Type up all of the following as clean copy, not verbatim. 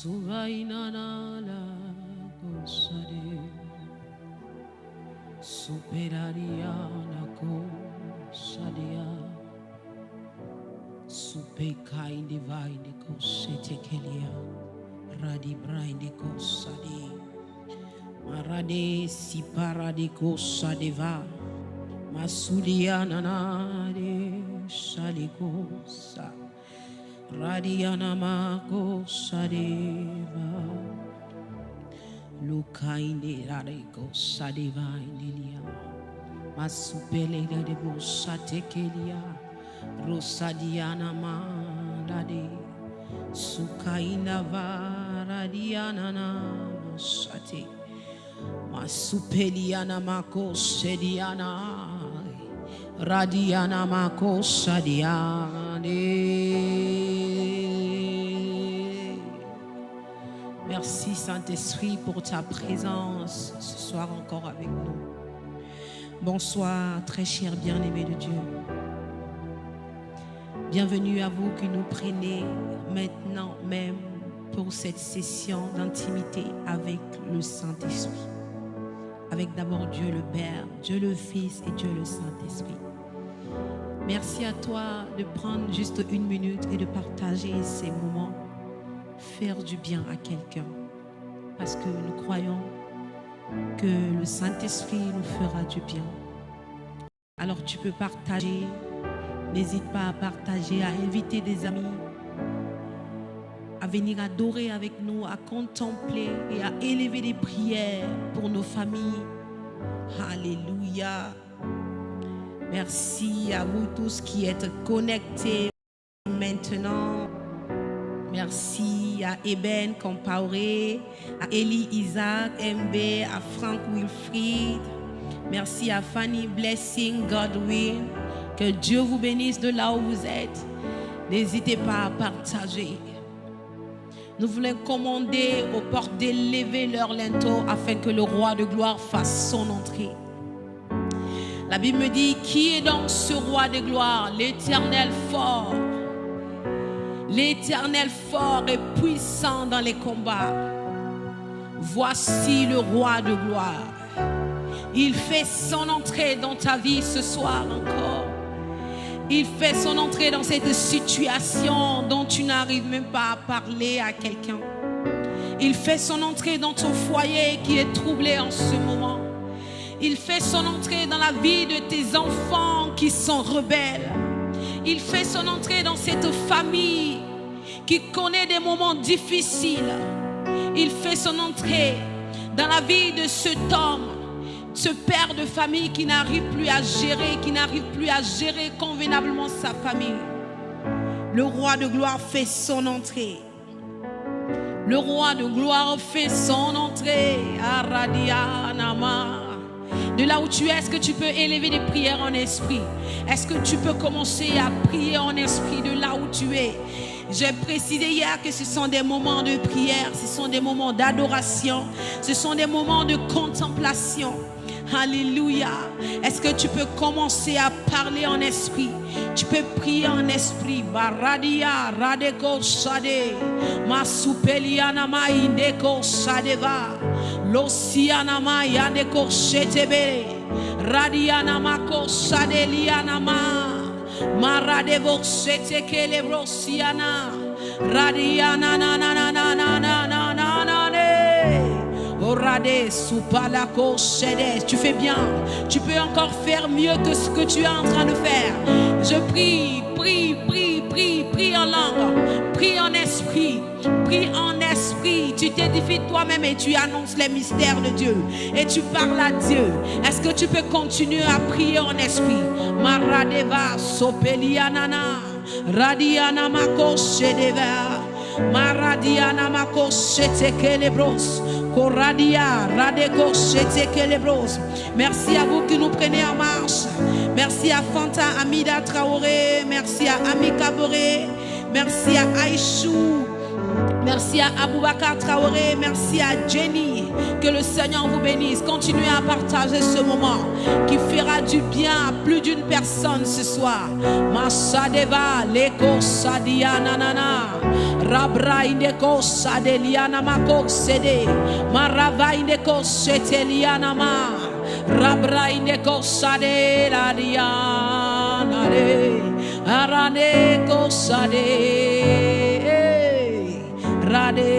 Suvainana la gosade, superaria la gosadia, supeka indiva indiko setekelia, radi braindiko sadi, marade siparadiko sadeva, masudia nanade salikosa. Radiana mako sadeva Lukainde radiko sadeva indilia Masupele de bosatekelia Rosadiana madade Sukaina va radiana na sate Masupeliana mako sediana Radiana mako sadiane. Merci Saint-Esprit pour ta présence ce soir encore avec nous. Bonsoir très chers bien-aimés de Dieu. Bienvenue à vous qui nous prenez maintenant même pour cette session d'intimité avec le Saint-Esprit. Avec d'abord Dieu le Père, Dieu le Fils et Dieu le Saint-Esprit. Merci à toi de prendre juste une minute et de partager ces moments. Faire du bien à quelqu'un. Parce que nous croyons que le Saint-Esprit nous fera du bien. Alors tu peux partager. N'hésite pas à partager, à inviter des amis, à venir adorer avec nous, à contempler et à élever des prières pour nos familles. Alléluia. Merci à vous tous qui êtes connectés maintenant. Merci à Eben Compaoré, à Eli Isaac MB, à Frank Wilfried. Merci à Fanny Blessing Godwin. Que Dieu vous bénisse de là où vous êtes. N'hésitez pas à partager. Nous voulons commander aux portes d'élever leur linteau afin que le roi de gloire fasse son entrée. La Bible me dit, qui est donc ce roi de gloire? L'Éternel fort. L'Éternel fort et puissant dans les combats. Voici le roi de gloire. Il fait son entrée dans ta vie ce soir encore. Il fait son entrée dans cette situation dont tu n'arrives même pas à parler à quelqu'un. Il fait son entrée dans ton foyer qui est troublé en ce moment. Il fait son entrée dans la vie de tes enfants qui sont rebelles. Il fait son entrée dans cette famille qui connaît des moments difficiles. Il fait son entrée dans la vie de cet homme, ce père de famille qui n'arrive plus à gérer convenablement sa famille. Le roi de gloire fait son entrée. Le roi de gloire fait son entrée. Aradianama. De là où tu es, est-ce que tu peux élever des prières en esprit? Est-ce que tu peux commencer à prier en esprit de là où tu es? J'ai précisé hier que ce sont des moments de prière, ce sont des moments d'adoration, ce sont des moments de contemplation. Alléluia. Est-ce que tu peux commencer à parler en esprit? Tu peux prier en esprit. Baradia radeko sade masupeliana maindeko sadeva losiana mayandeko shetebe radiana mako sadeliana ma maradevo setekele rosiana radiana na na na na na na na na ne. Tu fais bien. Tu peux encore faire mieux que ce que tu es en train de faire. Je prie, prie en langue, prie en esprit, prie en esprit. Tu t'édifies toi-même et tu annonces les mystères de Dieu. Et tu parles à Dieu. Est-ce que tu peux continuer à prier en esprit? Maradeva sopelianana, radiana mako shedeva. Maradiana mako shetekelebros koradia radeko shetekelebros. Merci à vous qui nous prenez en marche. Merci à Fanta Amida Traoré. Merci à Amika Boré. Merci à Aïchou. Merci à Aboubakar Traoré. Merci à Jenny. Que le Seigneur vous bénisse. Continuez à partager ce moment qui fera du bien à plus d'une personne ce soir. Masadeva leko sadiana nana rabra indeko sadeliana mako sede marava indeko seteliana ma rabra indeko sade la diana de arane ko sade rade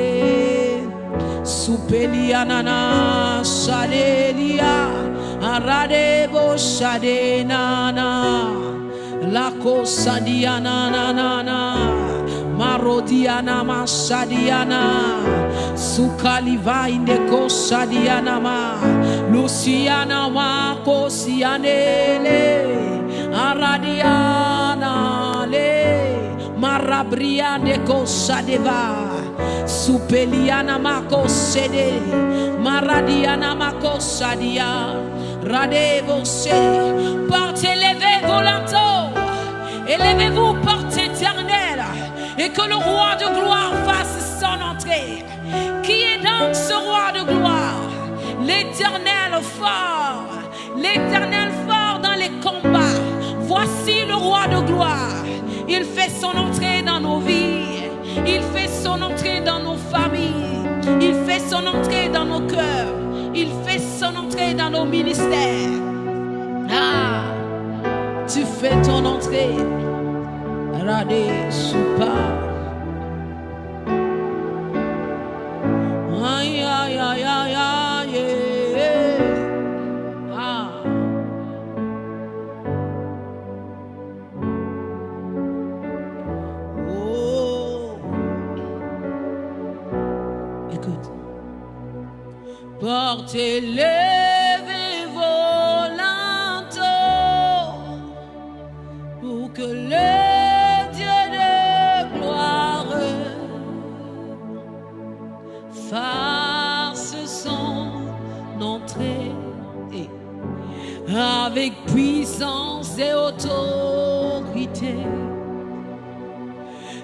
supeliana sadelia aradebo sadenana la cosa diana nana marodiana masadiana sukaliva inde cosa diana ma luciana ma cosianele aradiana le marabria de cosa deva supeliana mako sede maradiana mako sadia radevo se porte élevez vos linteaux, élevez-vous porte éternelle, et que le roi de gloire fasse son entrée. Qui est donc ce roi de gloire? L'éternel fort dans les combats. Voici le roi de gloire. Il fait son entrée dans nos vies. Il fait son entrée dans nos familles. Il fait son entrée dans nos cœurs. Il fait son entrée dans nos ministères. Ah, tu fais ton entrée. Radé Soupa. Aïe, aïe, aïe, aïe, aïe. Ah. Portez, levez vos linteaux pour que le Dieu de gloire fasse son entrée avec puissance et autorité.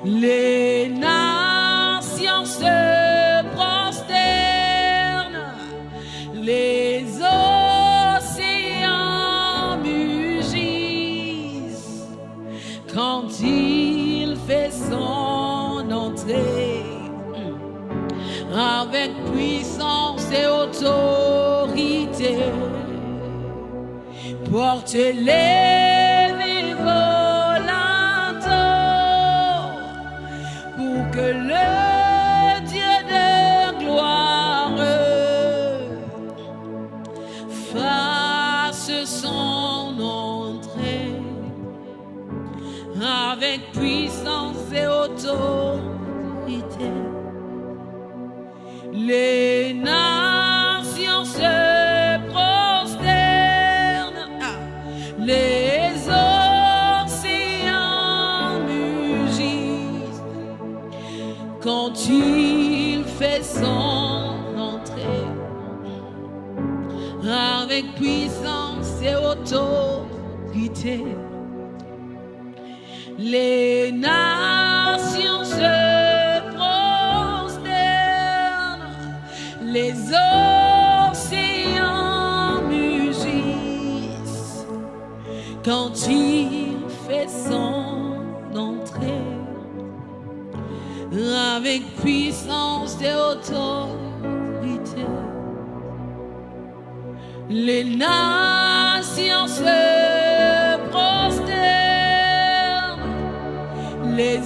Les nations se prosternent, les océans mugissent quand il fait son entrée avec puissance et autorité. Portez-les vos linteaux pour que le Dieu de gloire fasse son entrée avec puissance et autorité. Les nations se prosternent, les océans mugissent quand il fait son entrée avec puissance et autorité. Les nations se prosternent, les océans mugissent quand il fait son entrée avec puissance et autorité. Les nations se prosternent, les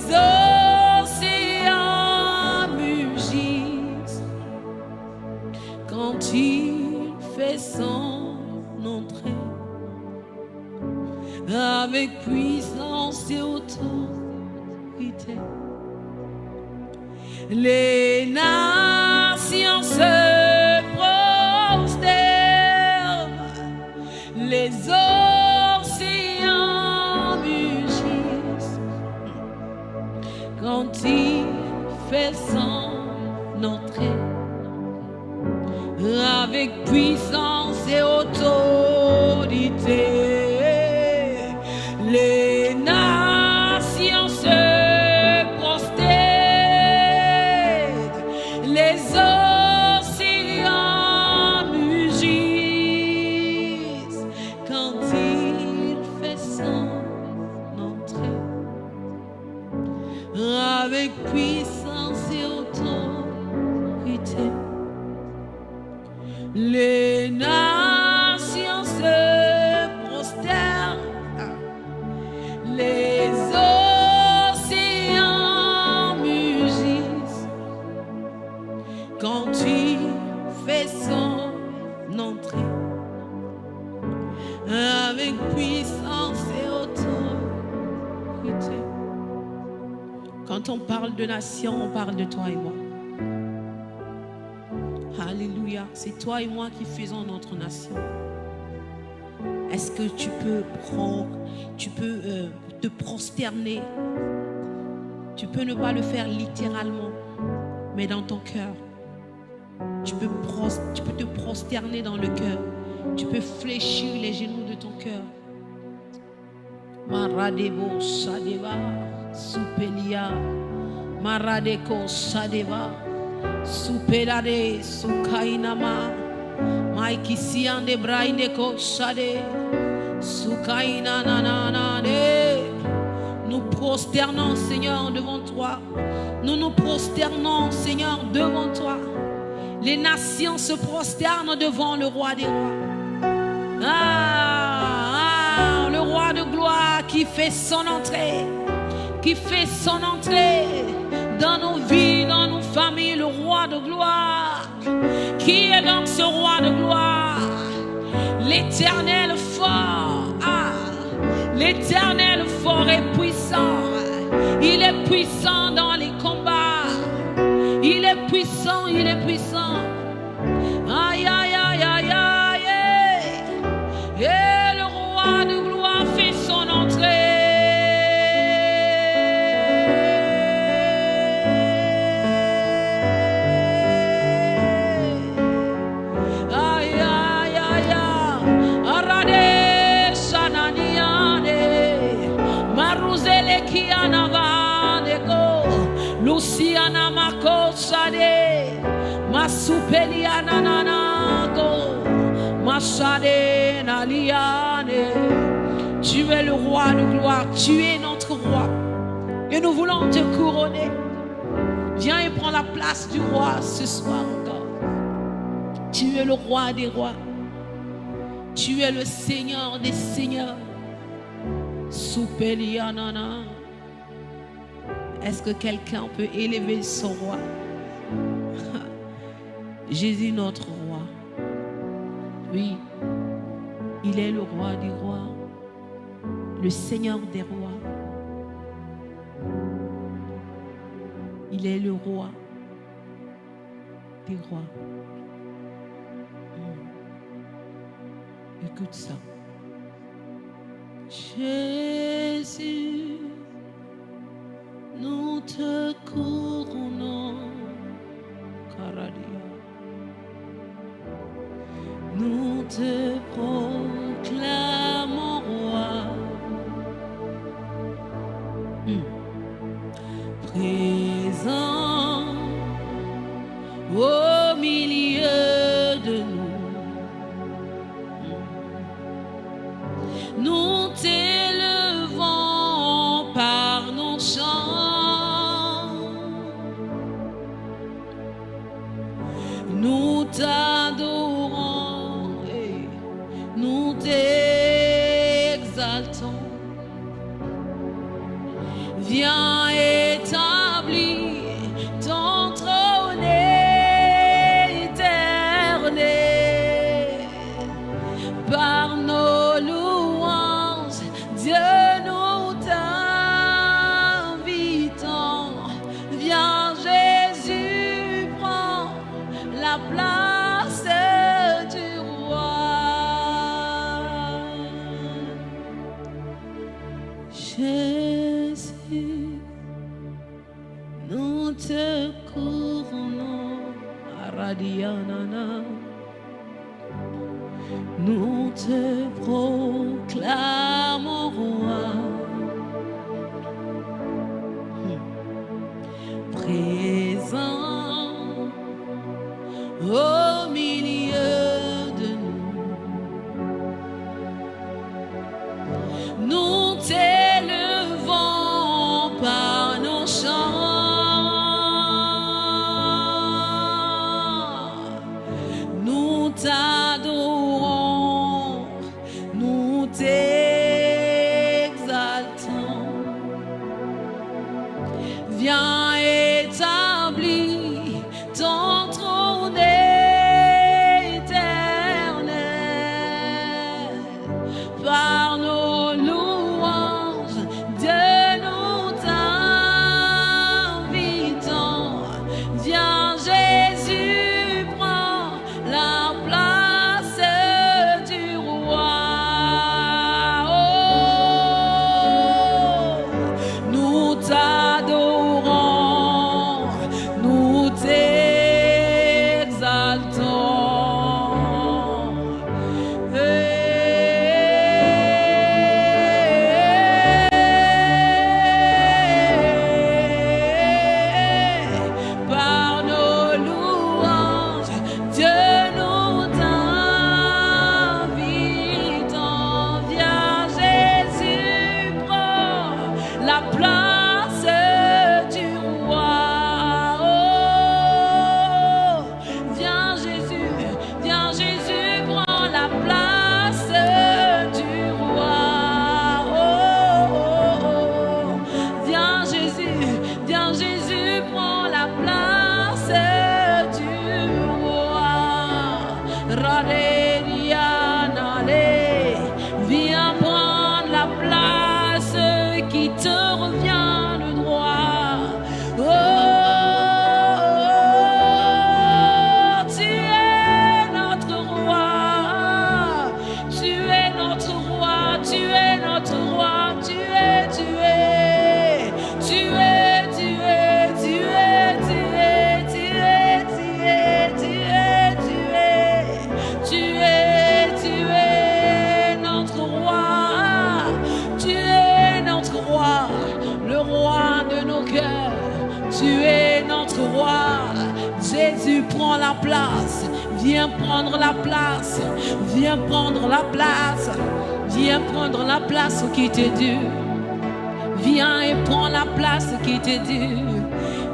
océans mugissent quand il fait son entrée avec puissance et autorité. Les nations se prosternent, les océans mugissent quand il fait son entrée avec puissance et autorité. Les nations se prosternent, les océans quand il fait son entrée avec puissance et autorité. Les nations se prosternent, les océans mugissent quand il fait son entrée avec puissance et autorité. Quand on parle de nation, on parle de toi et moi. Alléluia, c'est toi et moi qui faisons notre nation. Est-ce que tu peux te prosterner? Tu peux ne pas le faire littéralement, mais dans ton cœur. Tu peux te prosterner dans le cœur. Tu peux fléchir les genoux de ton cœur. Maradebo Sadeva, Supelia, Maradeko Sadeva, Supelade, Sukainama, Maikisiande Braindeko Sade, Sukaina Nananade. Nous prosternons, Seigneur, devant toi. Nous nous prosternons, Seigneur, devant toi. Les nations se prosternent devant le roi des rois. Le roi de gloire qui fait son entrée, dans nos vies, dans nos familles, le roi de gloire. Qui est donc ce roi de gloire? L'Éternel fort. L'Éternel fort et puissant. Il est puissant dans les combats. Il est puissant, il est puissant. Aïe, aïe, aïe, aïe, aïe. Et le roi de gloire fait son entrée. Aïe, aïe, aïe, aïe. Arade, Shananiane. Maruzele Kianavadeko. Luciana Makosade, Masupeliana Nanako, Machade Naliane. Tu es le roi de gloire, tu es notre roi. Et nous voulons te couronner. Viens et prends la place du roi ce soir encore. Tu es le roi des rois. Tu es le Seigneur des seigneurs. Supeliana Nana. Est-ce que quelqu'un peut élever son roi? Jésus, notre roi. Oui, il est le roi des rois, le Seigneur des rois. Il est le roi des rois. Écoute ça. Jésus, nous te couronnons, Caradia. Nous te proclamons roi. Présent au milieu de nous. Nous t'élevons par nos chants. Nous t'adorons et nous t'exaltons. Viens établir ton trône éternel par nos louanges. Dieu, nous t'invitons. Viens Jésus, prends la place du roi. Jésus, nous te couronnons, Aradianana. Nous te proclamons roi. Présent au milieu de nous. nous t'exaltons. Viens établir ton trône éternel par nos louanges. Dieu, nous t'invitons. Viens Jésus, prends la place du roi. Oh, nous t'adorons, nous t'exaltons. Par nos louanges, Dieu, nous t'invitons. Viens Jésus, prends la place du roi. Oh, viens Jésus, prends la place du roi. Oh, viens Jésus, prends la place du roi. Radérianale, viens prendre la place qui te revient de droit. Oh, tu es notre roi, tu es notre roi, tu es notre roi, tu es, tu es, tu es, tu es, tu es, tu es, tu es, tu es, tu es, tu es, tu es notre roi, tu es notre roi, le roi de nos cœurs, tu es notre roi. Jésus, prends la place, viens prendre la place, viens prendre la place, viens prendre la place qui t'est due. Viens et prends la place qui t'est due.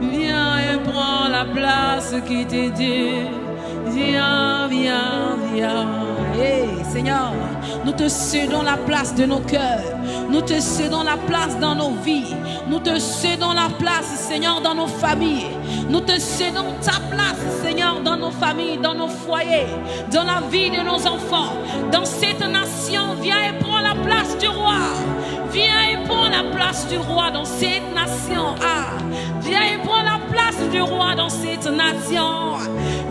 Viens et prends la place qui t'est due. Viens, viens, viens. Hey, Seigneur, nous te cédons la place de nos cœurs. Nous te cédons la place dans nos vies. Nous te cédons la place, Seigneur, dans nos familles. Nous te cédons ta place, Seigneur, dans nos familles, dans nos foyers, dans la vie de nos enfants, dans cette nation. Viens et prends la place du roi. Viens et prends la place du roi dans cette nation. Ah, viens et prends la place du roi dans cette nation.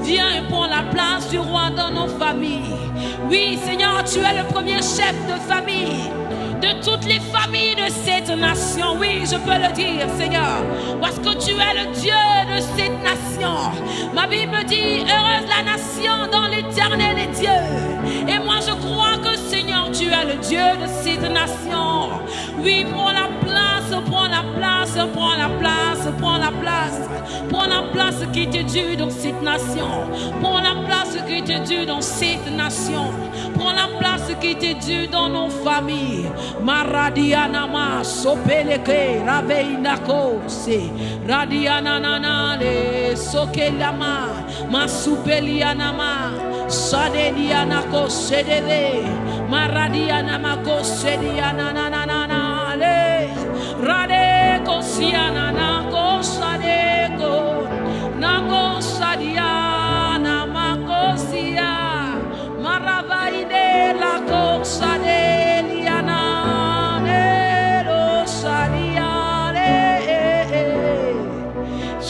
Viens et prends la place du roi dans nos familles. Oui, Seigneur, tu es le premier chef de famille de toutes les familles de cette nation. Oui, je peux le dire, Seigneur, parce que tu es le Dieu de cette nation. Ma Bible me dit, heureuse la nation dont l'Éternel est Dieu. Et moi, je crois que, Seigneur, tu es le Dieu de cette nation. Oui, prends la place, prends la place, prends la place, prends la place. Prends la place qui t'est due dans cette nation. Prends la place qui t'est due dans cette nation. Prends la place qui t'est due dans nos familles. Maradianama, sopeleke, raveinako, se radianana, le sokelama, masupelianama, sadedianako, sedeve, maradianamako, sedianana, le radeko, siananako, sadeko, nako, sadiana, makosia, maravaide, la cosa de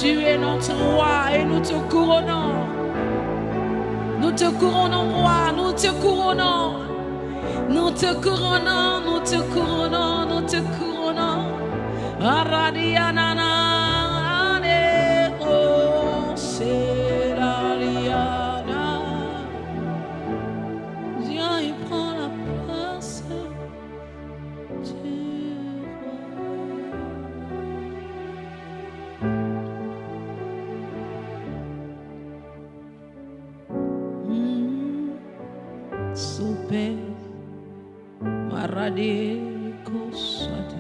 tu es notre roi et nous te couronnons. Nous te couronnons, roi, nous te couronnons. Nous te couronnons, nous te couronnons, nous te couronnons. Aradianana, aneko, serariana. Viens et prends la place du roi. Souper, maradé, kosade.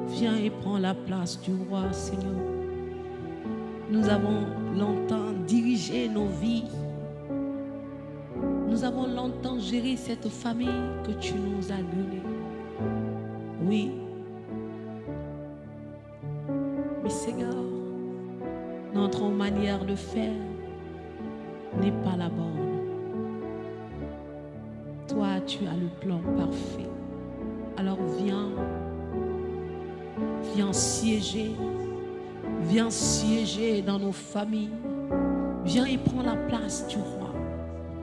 Viens et prends la place du roi, Seigneur. Nous avons longtemps dirigé nos vies. Nous nous avons longtemps géré cette famille que tu nous as donnée. Oui. Mais Seigneur, notre manière de faire n'est pas la bonne. Toi, tu as le plan parfait. Alors viens siéger dans nos familles. Viens et prends la place du roi.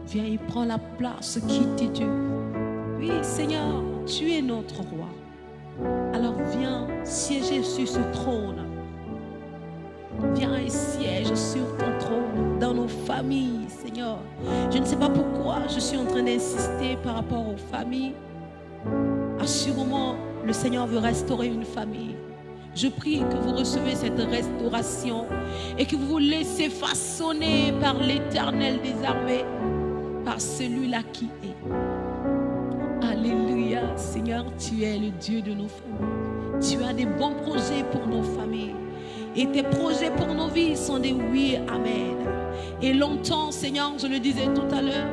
Viens et prends la place qui t'est due. Oui, Seigneur, tu es notre roi. Alors viens siéger sur ce trône. Viens et siège sur ton trône, dans nos familles, Seigneur. Je ne sais pas pourquoi je suis en train d'insister par rapport aux familles. Assurément, le Seigneur veut restaurer une famille. Je prie que vous recevez cette restauration et que vous vous laissez façonner par l'Éternel des armées, par celui-là qui est. Alléluia, Seigneur, tu es le Dieu de nos familles. Tu as des bons projets pour nos familles. Et tes projets pour nos vies sont des oui, amen. Et longtemps, Seigneur, je le disais tout à l'heure,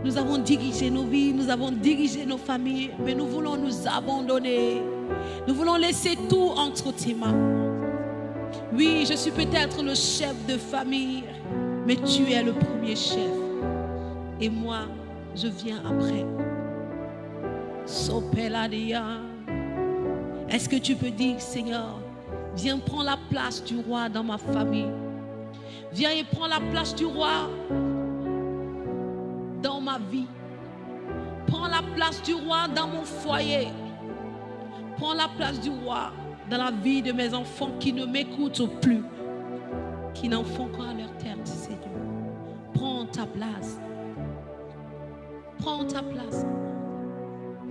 nous avons dirigé nos vies, nous avons dirigé nos familles, mais nous voulons nous abandonner. Nous voulons laisser tout entre tes mains. Oui, je suis peut-être le chef de famille, mais tu es le premier chef. Et moi, je viens après. Sopeladia. Est-ce que tu peux dire, Seigneur, viens prendre la place du roi dans ma famille. Viens et prends la place du roi dans ma vie. Prends la place du roi dans mon foyer. Prends la place du roi dans la vie de mes enfants qui ne m'écoutent plus, qui n'en font qu'à leur tête, Seigneur. Prends ta place. Prends ta place.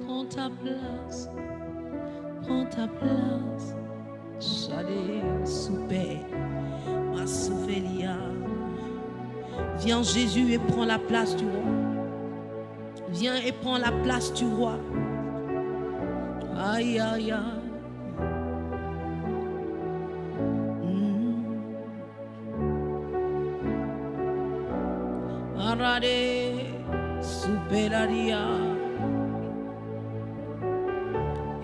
Prends ta place. Prends ta place. Chadé, soupé, ma souphélia. Viens Jésus et prends la place du roi. Viens et prends la place du roi. Aïe, aïe, aïe. Arade, soupélaria.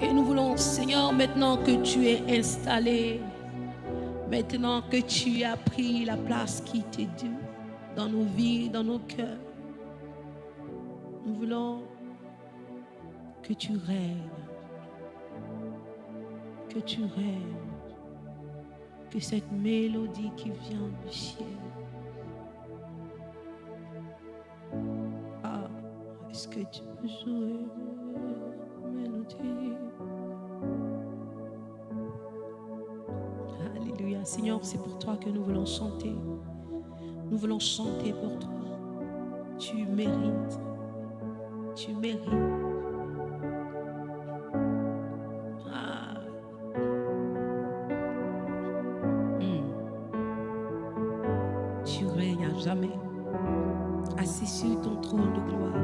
Et nous voulons, Seigneur, maintenant que tu es installé, maintenant que tu as pris la place qui t'est due dans nos vies, dans nos cœurs, nous voulons que tu règnes, que tu règnes, que cette mélodie qui vient du ciel. Ah, est-ce que tu peux jouer la mélodie? Alléluia. Seigneur, c'est pour toi que nous voulons chanter. Nous voulons chanter pour toi. Tu mérites. Tu mérites. Ah. Tu règnes à jamais. Assis sur ton trône de gloire.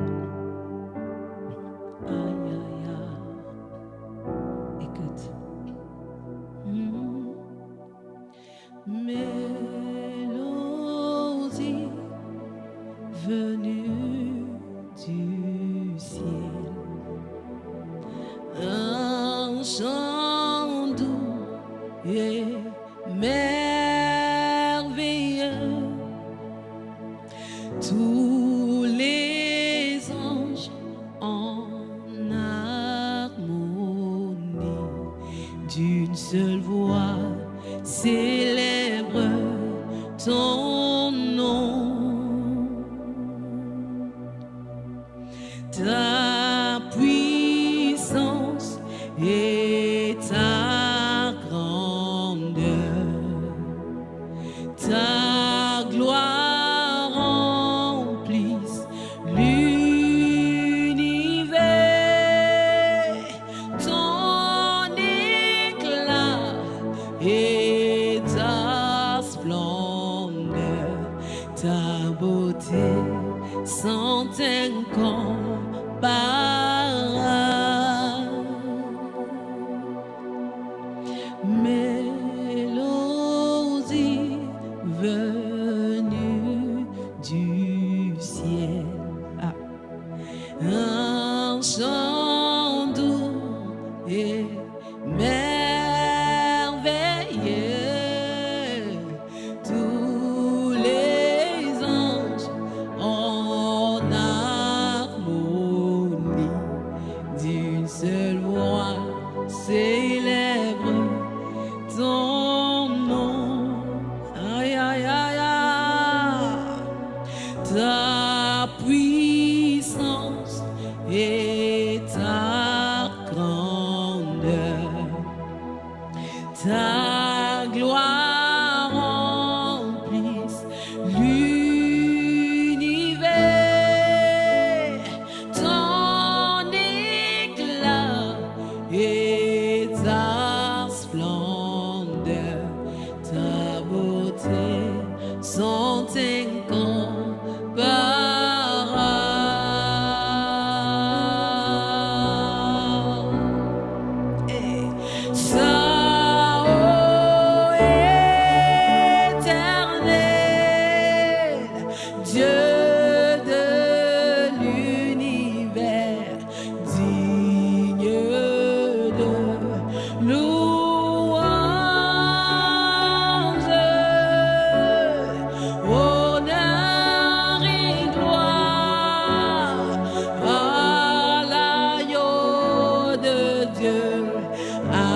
Aïe, aïe, aïe. Écoute. Mélodie venue du ciel, un chant doux et merveilleux. Tous les anges en harmonie d'une seule voix célèbre ton nom. Ta puissance et ta grandeur, ta gloire remplissent l'univers. Ton éclat et ta splendeur, ta beauté sont incomparable. chant doux et merveilleux, tous les anges en harmonie d'une seule voix célèbre ton nom. Aïe, aïe, aïe, aïe. Ta puissance et ta grandeur, ta gloire remplisse l'univers, ton éclat et ta splendeur, ta beauté sont incomparables.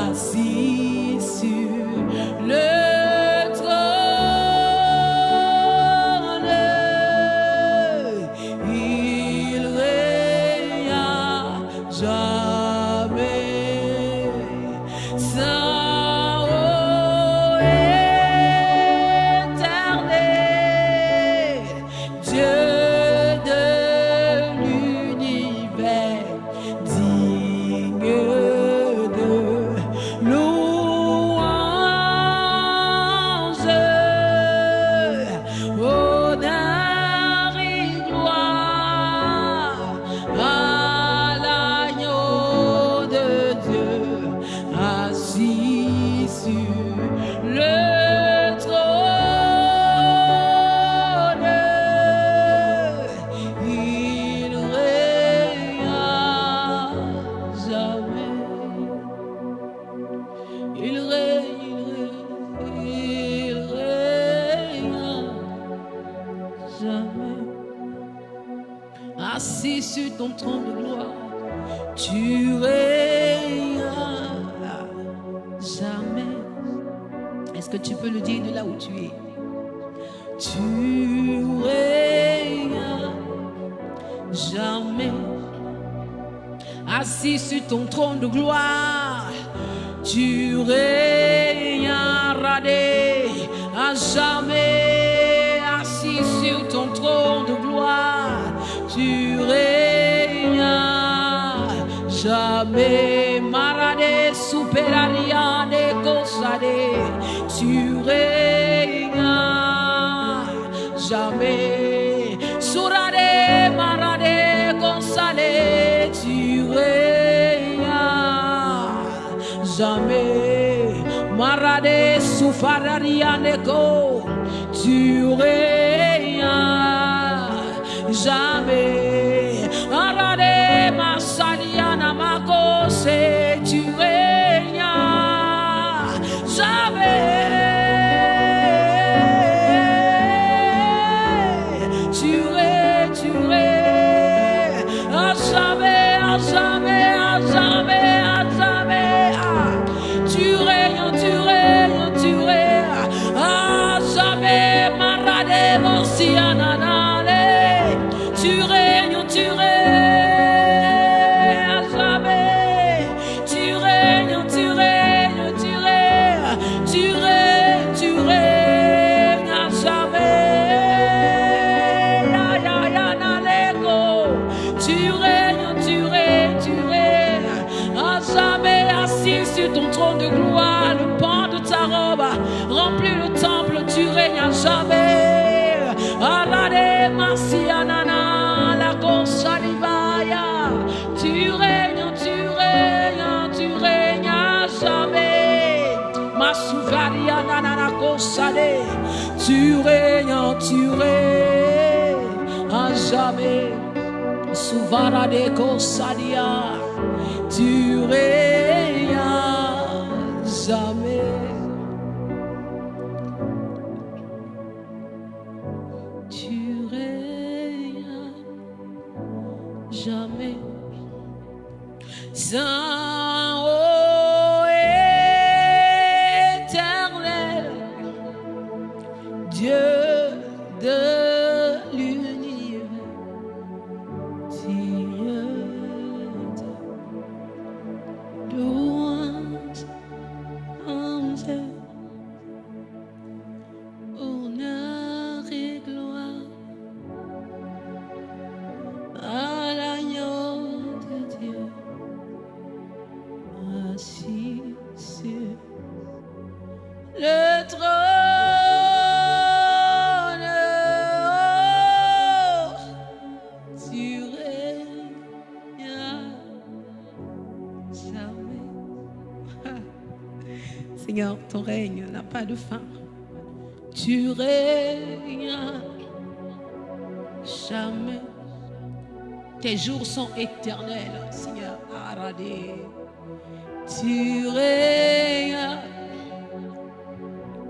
Assis sur le trône, il règne à jamais. Saint, ô éternel, Dieu de l'univers, digne louange, honneur et gloire à l'agneau de Dieu, assis sur le trône, il règne à jamais. Il règne à jamais. Assis sur ton trône de gloire, tu règnes à jamais. Est-ce que tu peux le dire de là où tu es? Tu règnes à jamais. Assis sur ton trône de gloire, tu règnes à jamais. Assis sur ton trône de gloire, tu règnes à jamais. Marade superariane kosade, tu règnes à jamais. Surade marade kosale, tu règnes à jamais. Marade soufarariane ko, tu règnes à jamais. Marade masaliana makose, tu règnes à jamais. Tu règnes à jamais, à jamais, à jamais, à jamais. Tu règnes, tu règnes, tu règnes à jamais. Marade monsiananale, tu règnes à jamais. Tu règnes, tu règnes, tu règnes, tu règnes, tu règnes à jamais. Ya ya ya naleko, tu règnes, tu règnes, tu règnes à jamais. Assis sur ton trône de gloire, le pan de ta robe remplit le temple, tu règnes à jamais. Arade masianana la consalivaya, tu règnes, tu règnes, tu règnes à jamais. Masuvariana la consale, tu règnes à jamais. souvara de Kosadia. Tu règnes jamais. Tu règnes jamais. Saint, ô éternel, Dieu de l'univers, Dieu de louange, honneur et gloire à l'agneau de Dieu, assis sur le trône. Tu règnes jamais. Seigneur, ton règne n'a pas de fin. Tu règnes jamais. Tes jours sont éternels, Seigneur. Aradé. Tu règnes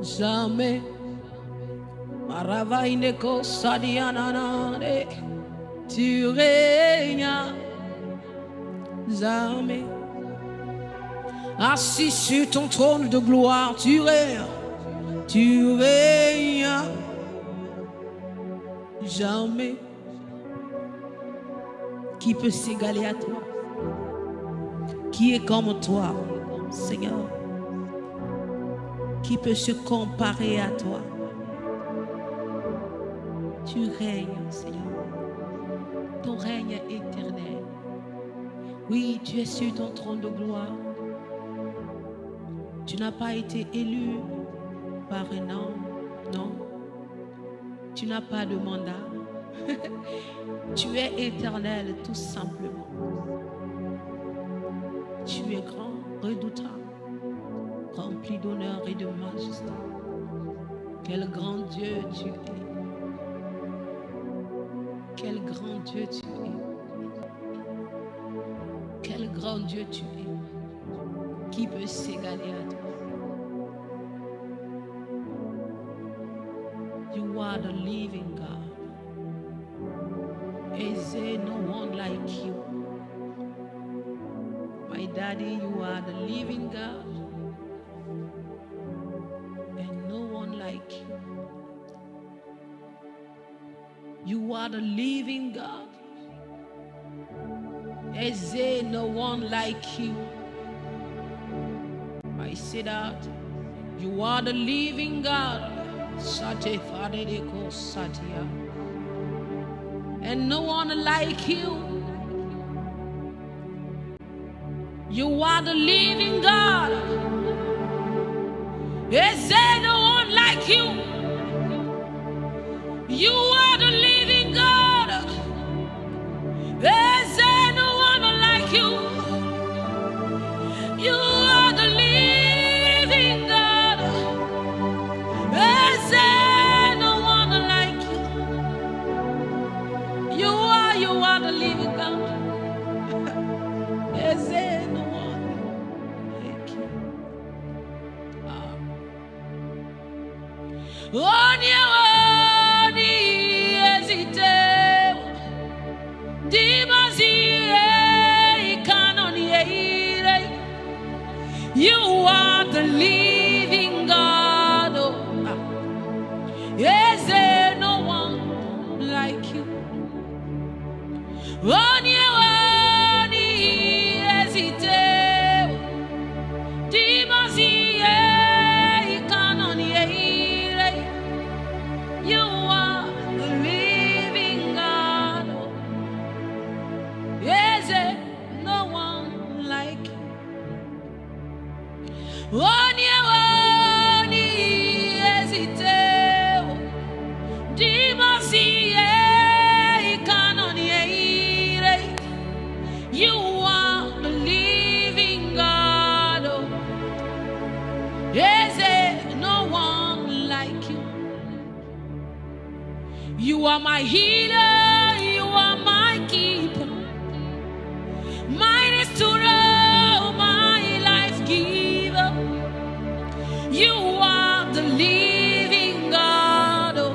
jamais. Maravaineko sadiananane. Tu règnes jamais. Assis sur ton trône de gloire, tu règnes. Tu règnes jamais. Qui peut s'égaler à toi? Qui est comme toi, Seigneur? Qui peut se comparer à toi? Tu règnes, Seigneur. Ton règne est éternel. Oui, tu es sur ton trône de gloire. Tu n'as pas été élu par un homme, non. Tu n'as pas de mandat. Tu es éternel tout simplement. Tu es grand, redoutable, rempli d'honneur et de majesté. Quel grand Dieu tu es. Quel grand Dieu tu es. Quel grand Dieu tu es. Qui peut s'égaler à toi? You are the living God. Is there no one like you? My daddy, you are the living God. And no one like you. You are the living God. Is there no one like you? I say that you are the living God. Sate Fadeko Satya. And no one like you. You are the living God. Is there no one like you? You are the living God. Is there no one like you? You are the living God. Is there no one like you? You are the living God. Is there no one like you? You are the living God. Is there no one like you? You are the living God. Is there no one like you? You are the living God. Is there no one like you? You are my healer, you are my keeper. my restorer, my life giver. You are the living God. Oh,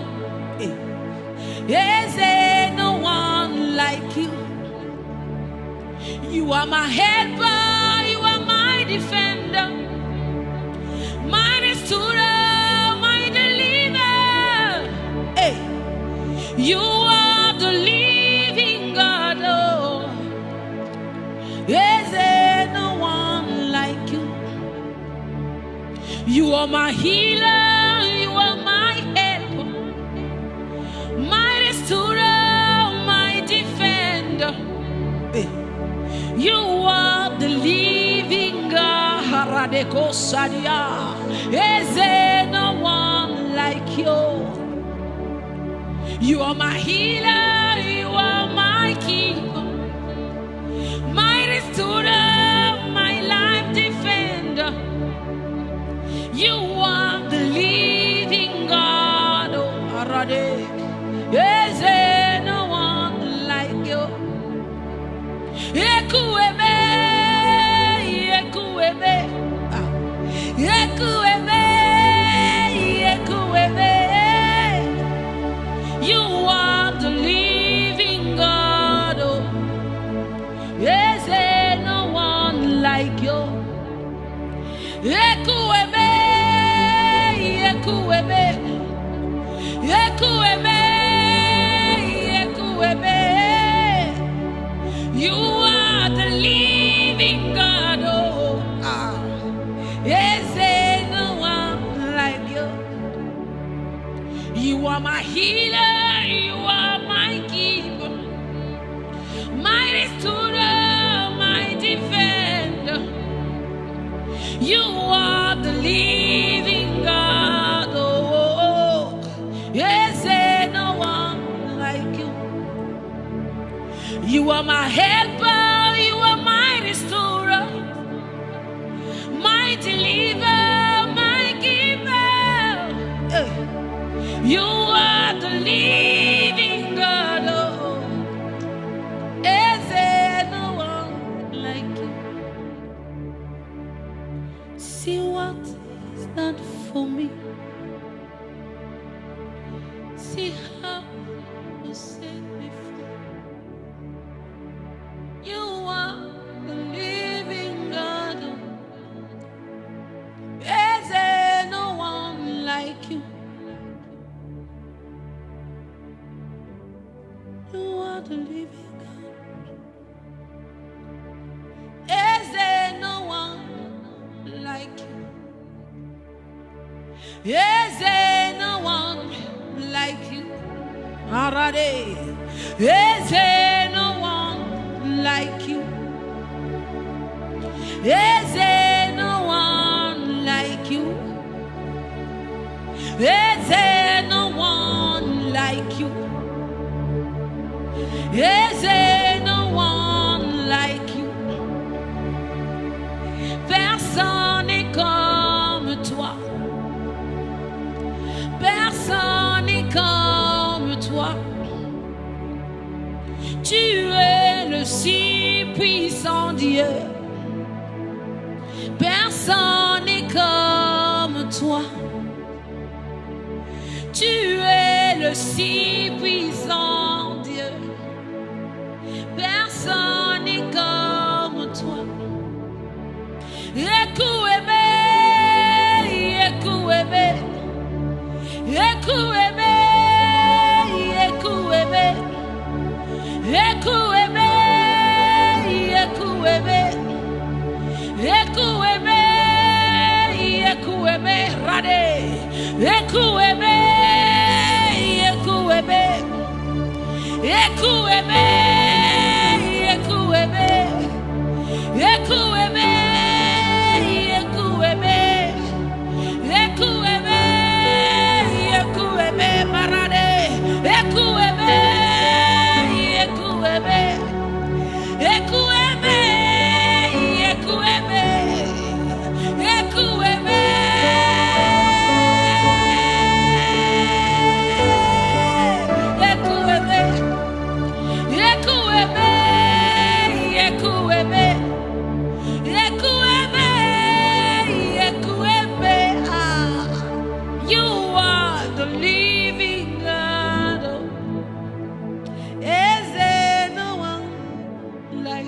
is there no one like you? You are my helper, you are my defender, my restorer, my deliverer. Hey, you are the living God. Oh, is there no one like you? You are my healer, you are my helper, my restorer, my defender. Hey. You are the living God. Is there no one like you? You are my healer, you are my keeper, my restorer, my life defender. You are the living God. Oh, is there no one like you? Ekueme, ekueme, ekueme, ekueme. You are the living God. Oh, is there no one like you? Ekueme, ekueme, ekueme, ekueme. You are the living God. Oh, is there no one like you? You are my healer, you are my keeper, my restorer, my defender. You are the living God. Oh, is there no one like you? You are my helper, you are my restorer, my deliverer, my giver. You are the living God. Oh, is there no one like you? See what is done for me. See how you set me free. You are the living God. Is there no one like you? You are the living God. Is there no one like you? Is there no one like you? Already. Is there no one like you? Is there no one like you? Is there no one like you? Is there no one like you? Personne n'est comme toi. Personne n'est comme toi. Tu es le si puissant Dieu. Personne n'est comme toi. Tu es le si puissant Dieu. Personne n'est comme toi. Ekueme, ekueme, ekueme, ekueme, ekueme, ekueme, ekueme, ekueme, rade, ekueme, ekueme, ekueme, ekueme, ekueme,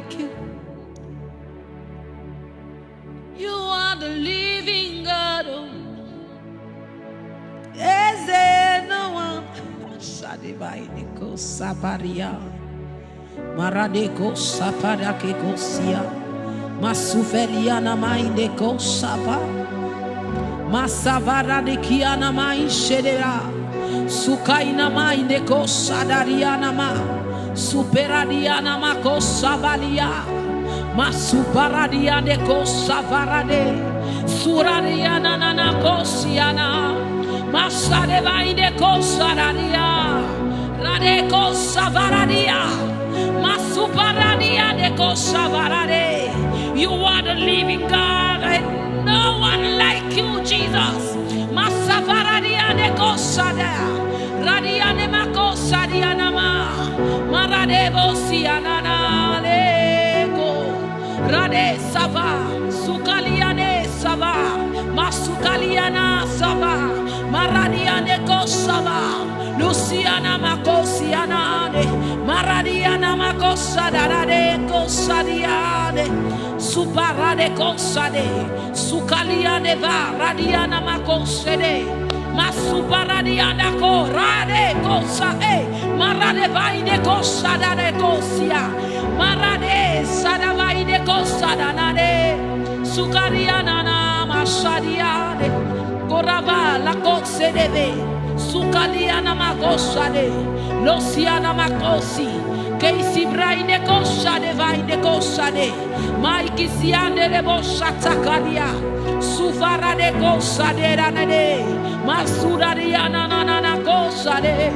like you. You are the living God. Is there no one? Shadivaideko Sabaria Maradeko Saparakeko Sia Masufeliana Maindeko Sapa Masavara de Kiana Main Shedera Sukaina Maindeko Sadariana Ma Superadiana Mako Savalia Masuparadia de Kosavarade Suradiana Nanako Siana Masadeva inde kosaradia, rade kosavaradia, masuparadia de kosavarade. You are the living God, and no one like you, Jesus. Masavaradia de kosada, radia de makosadia nama, maradebo sianana lego, rade sava, sukaliane sava, masukaliana sava. Maradiane kosava, Luciana makosianane, Maradiana makosadare kosadiane, Suparade kosade, Sukaliane va, Radiana makosede, Masuparadiana ko, Rade kosa, Marade vaine kosadare kosia, Marade sadavaine kosadanade, Sukariana masadiane. Korava la kose deve, sukaliana magosade, losiana makosi, keisi braine kosade vaine kosade, maiki siande lebo shatakadia, sufara de kosade ranade, masudariana nana kosade,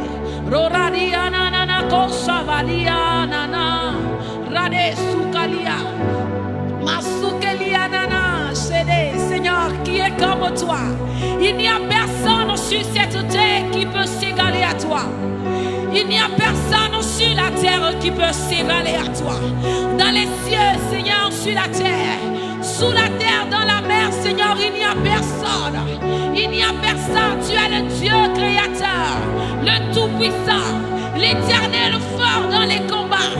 roradiana nana kosavaliana na, rade sukalia, masukeliana na. Seigneur, qui est comme toi? Il n'y a personne sur cette terre qui peut s'égaler à toi. Il n'y a personne sur la terre qui peut s'égaler à toi. Dans les cieux, Seigneur, sur la terre, sous la terre, dans la mer, Seigneur, il n'y a personne. Il n'y a personne. Tu es le Dieu créateur, le Tout-Puissant, l'Éternel fort dans les combats.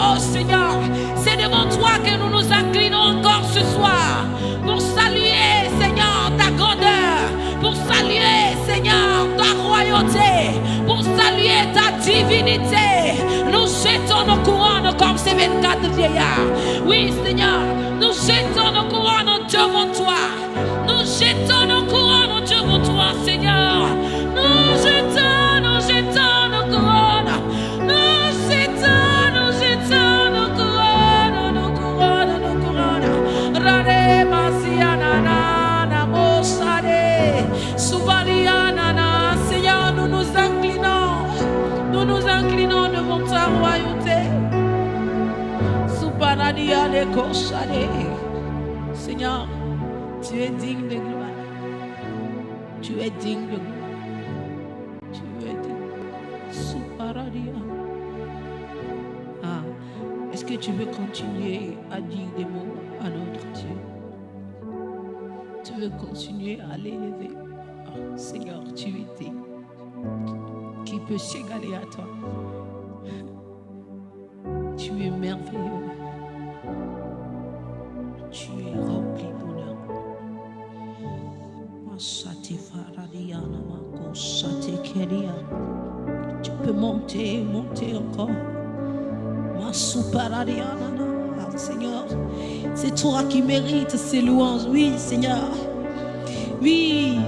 Oh Seigneur, c'est devant toi que nous nous inclinons encore ce soir pour saluer, Seigneur, ta grandeur, pour saluer, Seigneur, ta royauté, pour saluer ta divinité. Nous jetons nos couronnes comme ces 24 vieillards. Oui, Seigneur, nous jetons nos couronnes devant toi. Nous jetons nos couronnes devant toi, Seigneur. Nous jetons nos couronnes. Seigneur, nous nous inclinons devant ta royauté. Seigneur, tu es digne de gloire. Tu es digne de gloire. Tu es digne. Est-ce que tu veux continuer à dire des mots à notre Dieu? Tu veux continuer à l'élever? Seigneur, tu es digne. Qui peut s'égaler à toi? Tu es merveilleux. Tu es rempli d'honneur. Tu peux monter encore. Seigneur, c'est toi qui mérites ces louanges. Oui, Seigneur. Oui,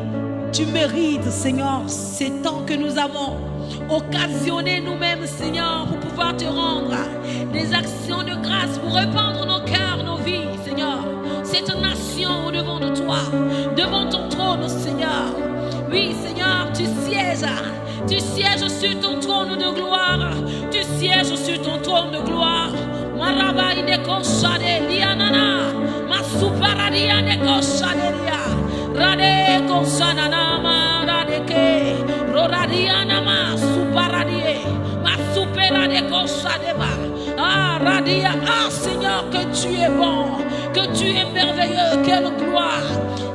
tu mérites, Seigneur, ces temps que nous avons occasionné nous-mêmes, Seigneur, pour pouvoir te rendre des actions de grâce, pour répandre nos cœurs, nos vies, Seigneur. Cette nation au-devant de toi, devant ton trône, Seigneur. Oui, Seigneur, tu sièges sur ton trône de gloire. Tu sièges sur ton trône de gloire. Maraba ideko shade lianana, masuparadia deko shaderia, rade konsanana maradeke, roradiana masuparadie, masupera deko shadeba. Ah radia, ah Seigneur, que tu es bon, que tu es merveilleux, quelle gloire,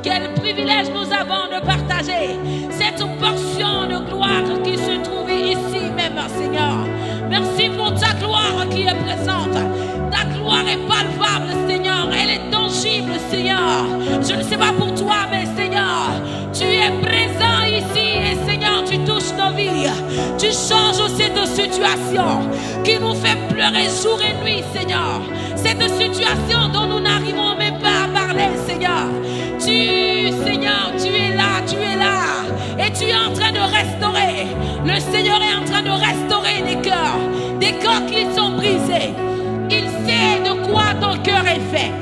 quel privilège nous avons de partager cette portion de gloire qui se trouve ici même, Seigneur. Merci pour ta gloire situation qui nous fait pleurer jour et nuit, Seigneur. Cette situation dont nous n'arrivons même pas à parler, Seigneur. Seigneur, tu es là, tu es là. Et tu es en train de restaurer. Le Seigneur est en train de restaurer des cœurs qui sont brisés. Il sait de quoi ton cœur est fait.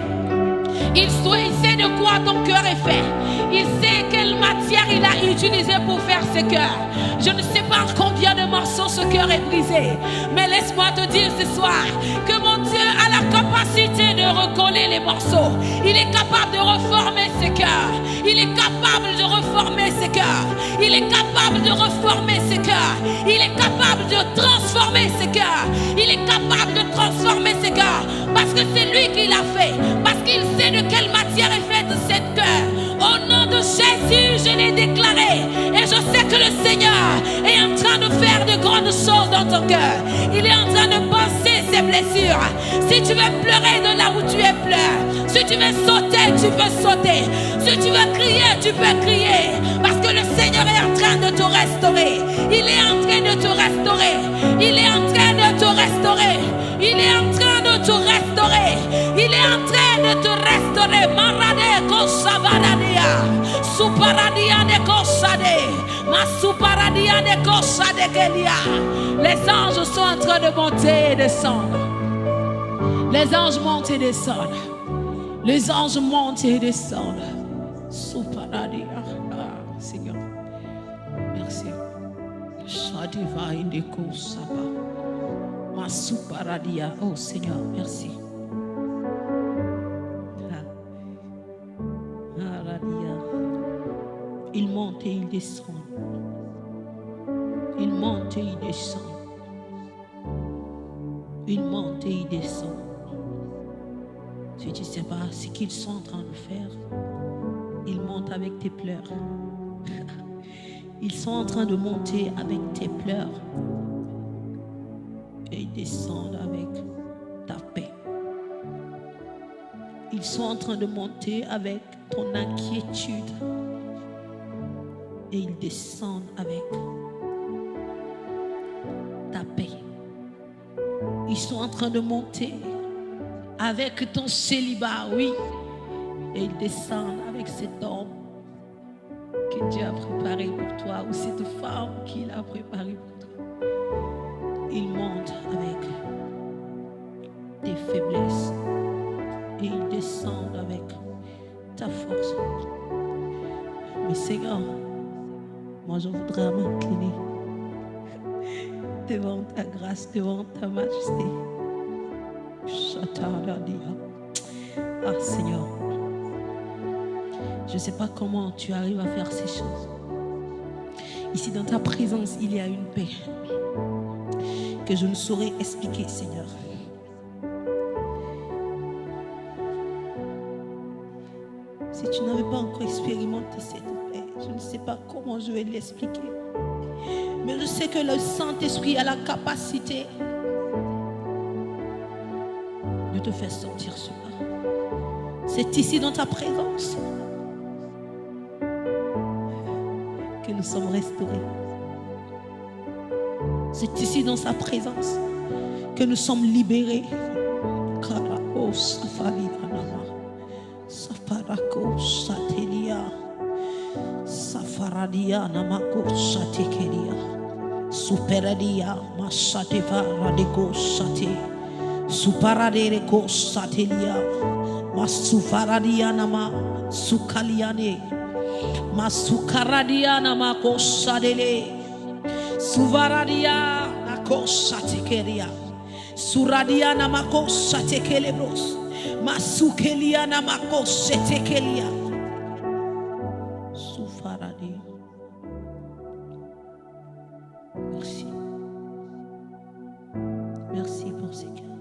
Il sait de quoi ton cœur est fait. Il sait quelle matière il a utilisée pour faire ce cœur. Je ne sais pas en combien de morceaux ce cœur est brisé. Mais laisse-moi te dire ce soir que mon Dieu a la capacité de recoller les morceaux. Il est capable de reformer ce cœur. Il est capable de reformer ce cœur. Il est capable de reformer ce cœur. Il est capable de transformer ce cœur. Il est capable de transformer ce cœur. Parce que c'est lui qui l'a fait. Parce qu'il sait de quelle matière est faite cette cœur. Au nom de Jésus, je l'ai déclaré. Et je sais que le Seigneur est en train de faire de grandes choses dans ton cœur. Il est en train de penser ses blessures. Si tu veux pleurer de là où tu es, pleure. Si tu veux sauter, tu peux sauter. Si tu veux crier, tu peux crier. Parce que le Seigneur est en train de te restaurer. Il est en train de te restaurer. Il est en train de te restaurer. Il est en train de te restaurer. Il est en train de te restaurer. Marade kosabaradia. Suparadia de kosade. Masuparadia de kosade kelia. Les anges sont en train de monter et descendre. Les anges montent et descendent. Les anges montent et descendent. Suparadia. Ah, Seigneur. Merci. Shadiva indeko saba. Masuparadia. Oh Seigneur, merci. Il monte et il descend. Il monte et il descend. Il monte et il descend. Si tu ne sais pas ce qu'ils sont en train de faire, ils montent avec tes pleurs. Ils sont en train de monter avec tes pleurs. Et ils descendent avec ta paix. Ils sont en train de monter avec ton inquiétude. Et ils descendent avec ta paix. Ils sont en train de monter avec ton célibat, oui. Et ils descendent avec cet homme que Dieu a préparé pour toi, ou cette femme qu'il a préparée pour toi. Ils montent avec tes faiblesses. Et ils descendent avec ta force. Mais Seigneur, moi je voudrais m'incliner devant ta grâce, devant ta majesté. Ah Seigneur, je ne sais pas comment tu arrives à faire ces choses. Ici dans ta présence, il y a une paix que je ne saurais expliquer, Seigneur. Si tu n'avais pas encore expérimenté cette paix, je ne sais pas comment je vais l'expliquer. Mais je sais que le Saint-Esprit a la capacité de te faire sortir cela. C'est ici dans ta présence que nous sommes restaurés. C'est ici dans sa présence que nous sommes libérés. Karao safari anama, safarako satelia, safaradia namako satekelia, superadia masateva radiko sate, suparadeko satelia, masufaradia nama sukaliane, masukaradia namako sadele. Suvaradia nakosa tekelia, suradia namakosa tekelebros, masukelia namakose tekelia, sufaradia. Merci, merci pour ces cœurs.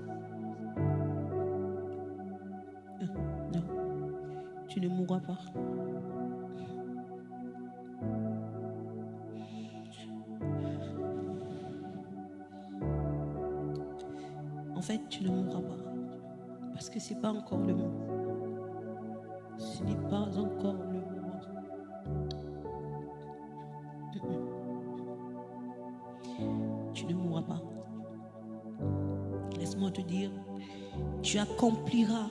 Non, tu ne mourras pas. En fait, tu ne mourras pas. Parce que ce n'est pas encore le moment. Ce n'est pas encore le moment. Tu ne mourras pas. dire, tu accompliras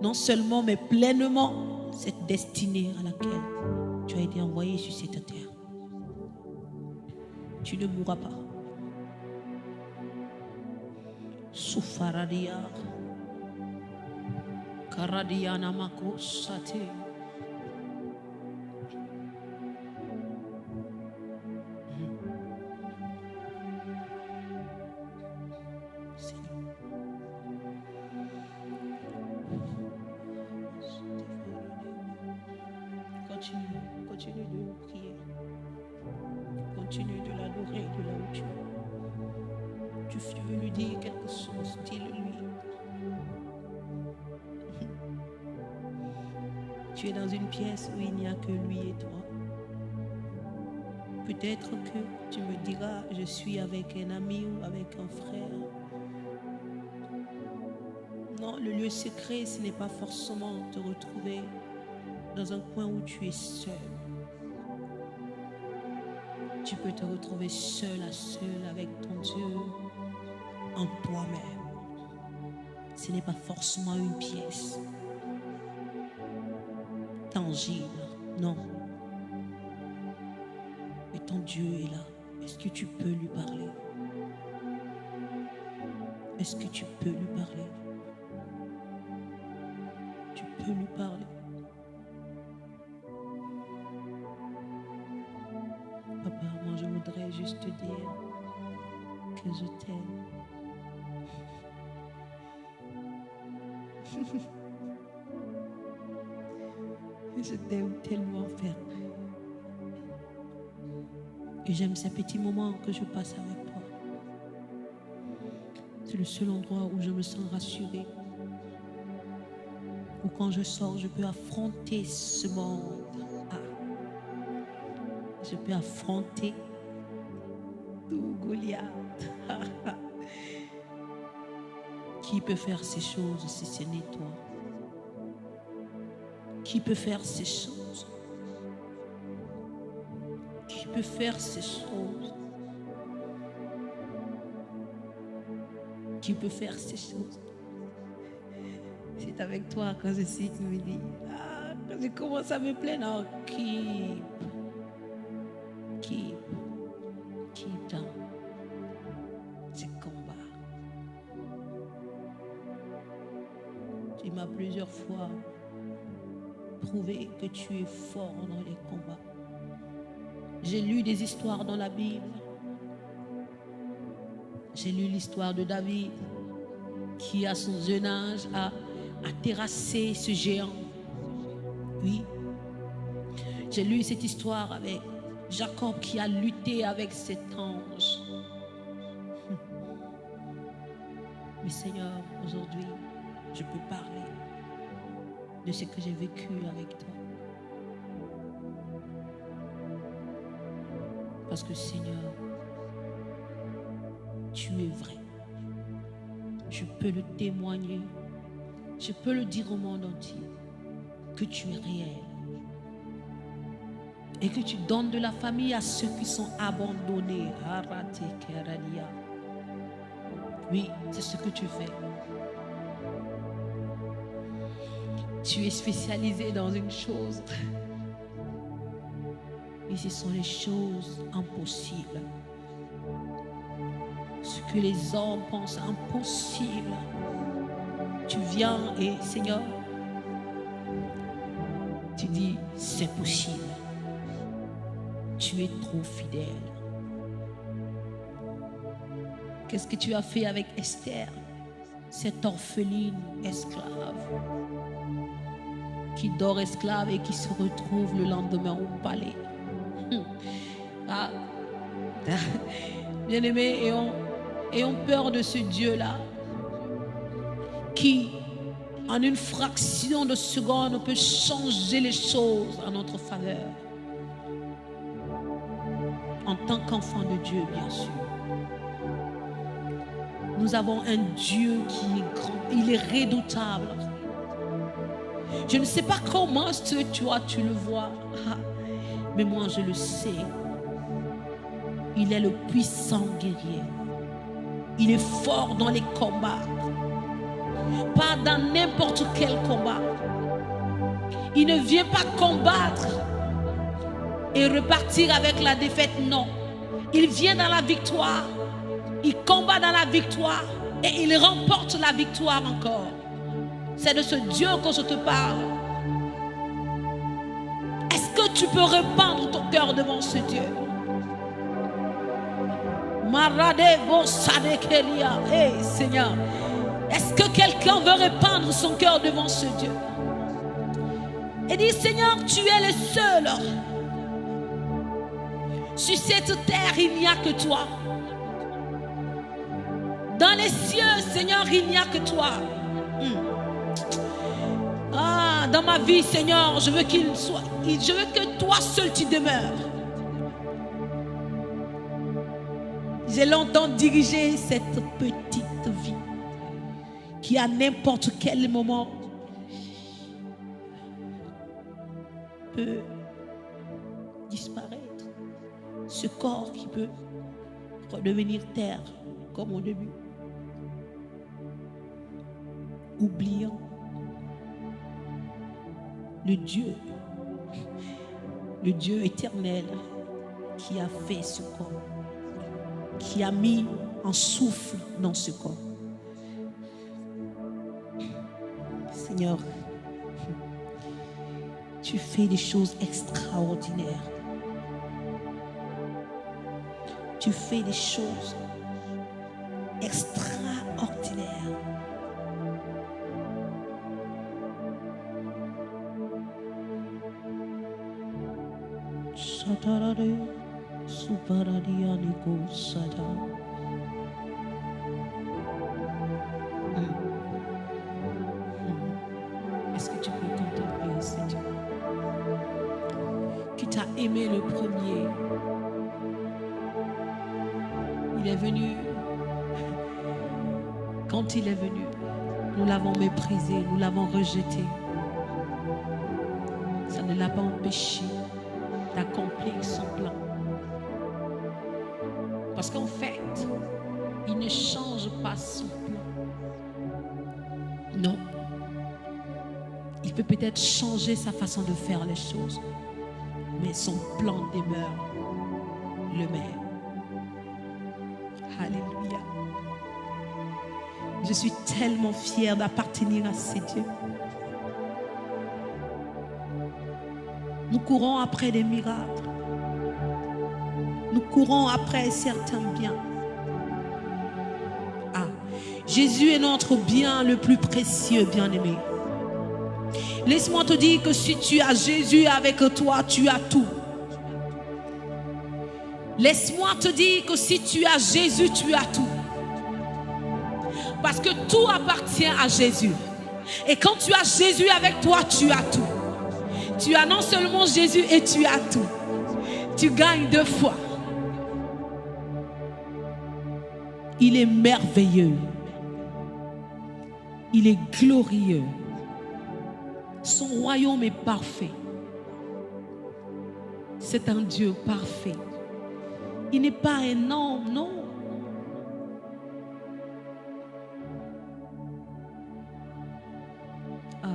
non seulement mais pleinement cette destinée à laquelle tu as été envoyé sur cette terre. Tu ne mourras pas. Soufaradia Karadiana Mako Sate. Continue de prier. Continue de l'adorer de là où tu es. Tu veux lui dire quelque chose, dis-le-lui. Tu es dans une pièce où il n'y a que lui et toi. Peut-être que tu me diras, je suis avec un ami ou avec un frère. Non, le lieu secret, ce n'est pas forcément te retrouver dans un coin où tu es seul. Tu peux te retrouver seul à seul avec ton Dieu en toi-même. Ce n'est pas forcément une pièce tangible, non. Mais ton Dieu est là. Est-ce que tu peux lui parler? Est-ce que tu peux lui parler? Tu peux lui parler. Papa, moi je voudrais juste te dire que je t'aime. Je t'aime tellement, Père. Et j'aime ces petits moments que je passe avec toi. C'est le seul endroit où je me sens rassurée. Où quand je sors, je peux affronter ce monde. Je peux affronter tout Goliath. Qui peut faire ces choses si ce n'est toi? Qui peut faire ces choses? Qui peut faire ces choses? Qui peut faire ces choses? C'est avec toi quand je sais, tu me dis, quand je commence à me plaindre, keep dans ce combat. Tu m'as plusieurs fois prouvé que tu es fort dans les combats. J'ai lu des histoires dans la Bible. J'ai lu l'histoire de David qui, à son jeune âge, a terrassé ce géant. Oui. J'ai lu cette histoire avec Jacob qui a lutté avec cet ange. Mais Seigneur, aujourd'hui, je peux parler de ce que j'ai vécu avec toi. Parce que Seigneur, tu es vrai. Je peux le témoigner. Je peux le dire au monde entier que tu es réel. Et que tu donnes de la famille à ceux qui sont abandonnés. Oui, c'est ce que tu fais. Tu es spécialisé dans une chose. Et ce sont les choses impossibles. Ce que les hommes pensent impossible. Tu viens et Seigneur, tu dis c'est possible. Tu es trop fidèle. Qu'est-ce que tu as fait avec Esther, cette orpheline esclave, qui dort esclave et qui se retrouve le lendemain au palais? Bien-aimés, ayons peur de ce Dieu-là qui, en une fraction de seconde, peut changer les choses en notre faveur. En tant qu'enfant de Dieu, bien sûr. Nous avons un Dieu qui est grand, il est redoutable. Je ne sais pas comment toi tu le vois, mais moi je le sais. Il est le puissant guerrier. Il est fort dans les combats. Pas dans n'importe quel combat. Il ne vient pas combattre et repartir avec la défaite, non. Il vient dans la victoire. Il combat dans la victoire et il remporte la victoire encore. C'est de ce Dieu que je te parle. Est-ce que tu peux répandre ton cœur devant ce Dieu? Hey Seigneur, est-ce que quelqu'un veut répandre son cœur devant ce Dieu? Et dit, Seigneur, tu es le seul. Sur cette terre, il n'y a que toi. Dans les cieux, Seigneur, il n'y a que toi. Ah, dans ma vie, Seigneur, je veux que toi seul tu demeures. J'ai longtemps dirigé cette petite vie qui à n'importe quel moment peut disparaître. Ce corps qui peut redevenir terre comme au début. Oubliant le Dieu éternel qui a fait ce corps, qui a mis un souffle dans ce corps. Seigneur, tu fais des choses extraordinaires. Tu fais des choses extraordinaires. Satarare suparadianiko sada. Est-ce que tu peux contempler ce Dieu qui t'a aimé le premier? Il est venu. Quand il est venu, nous l'avons méprisé, nous l'avons rejeté. Ça ne l'a pas empêché d'accomplir son plan. Parce qu'en fait, il ne change pas son plan. Non. Il peut peut-être changer sa façon de faire les choses, mais son plan demeure le même. Alléluia. Je suis tellement fière d'appartenir à ces dieux. Nous courons après des miracles. Nous courons après certains biens. Ah, Jésus est notre bien le plus précieux, bien-aimé. Laisse-moi te dire que si tu as Jésus avec toi, tu as tout. Laisse-moi te dire que si tu as Jésus, tu as tout. Parce que tout appartient à Jésus. Et quand tu as Jésus avec toi, tu as tout. Tu as non seulement Jésus et tu as tout. Tu gagnes deux fois. Il est merveilleux. Il est glorieux. Son royaume est parfait. C'est un Dieu parfait. Il n'est pas un homme, non. Ah.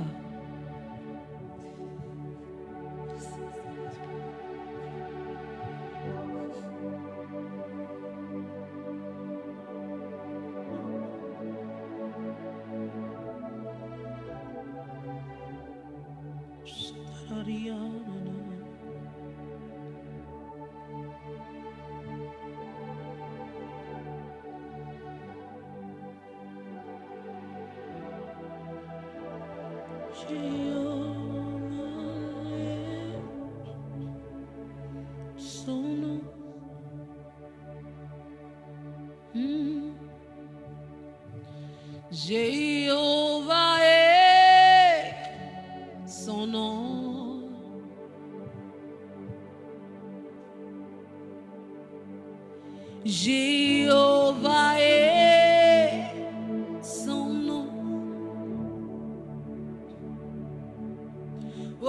Jéhovah est son nom. Jéhovah est son nom. Oh,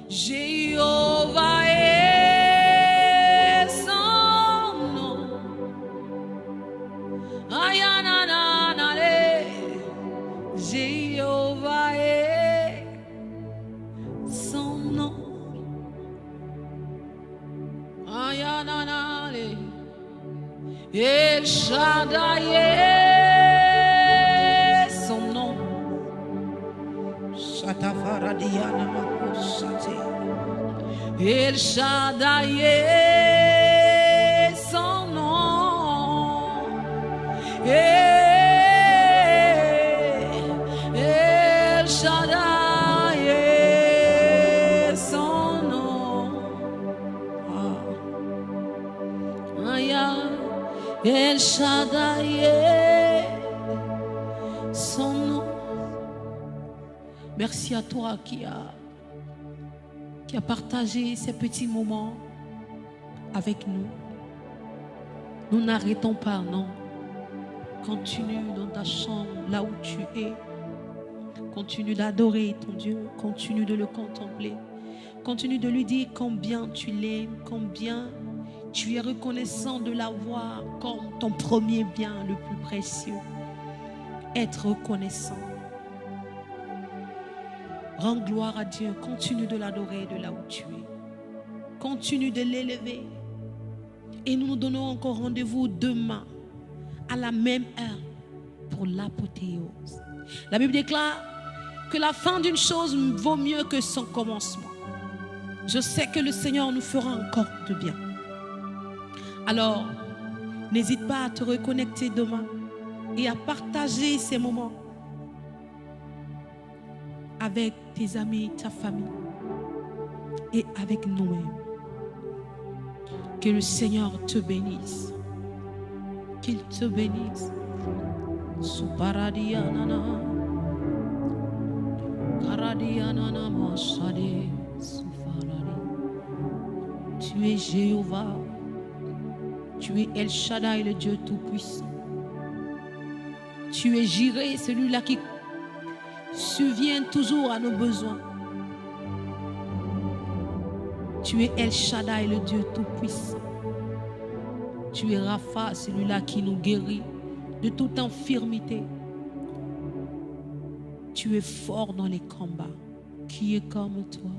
Jéhovah est son nom. Ayananale, Jéhovah est son nom. Ayananale, El Shaddai est son nom. Shatafaradiana Makosate. El Shaddai est son nom. El Shaddai est son nom. El Shaddai est son nom. Merci à toi qui a partagé ces petits moments avec nous. Nous n'arrêtons pas, non. Continue dans ta chambre, là où tu es. Continue d'adorer ton Dieu. Continue de le contempler. Continue de lui dire combien tu l'aimes, combien tu es reconnaissant de l'avoir comme ton premier bien le plus précieux. Être reconnaissant. Rends gloire à Dieu. Continue de l'adorer de là où tu es. Continue de l'élever. Et nous nous donnons encore rendez-vous demain à la même heure pour l'apothéose. La Bible déclare que la fin d'une chose vaut mieux que son commencement. Je sais que le Seigneur nous fera encore de bien. Alors, n'hésite pas à te reconnecter demain et à partager ces moments avec tes amis, ta famille et avec nous-mêmes. Que le Seigneur te bénisse. Qu'il te bénisse. Suparadianana. Karadianana mashade. Sufaradi. Tu es Jéhovah. Tu es El Shaddai, le Dieu Tout-Puissant. Tu es Jireh, celui-là qui subvient toujours à nos besoins. Tu es El Shaddai, le Dieu Tout-Puissant. Tu es Rapha, celui-là qui nous guérit de toute infirmité. Tu es fort dans les combats. Qui est comme toi?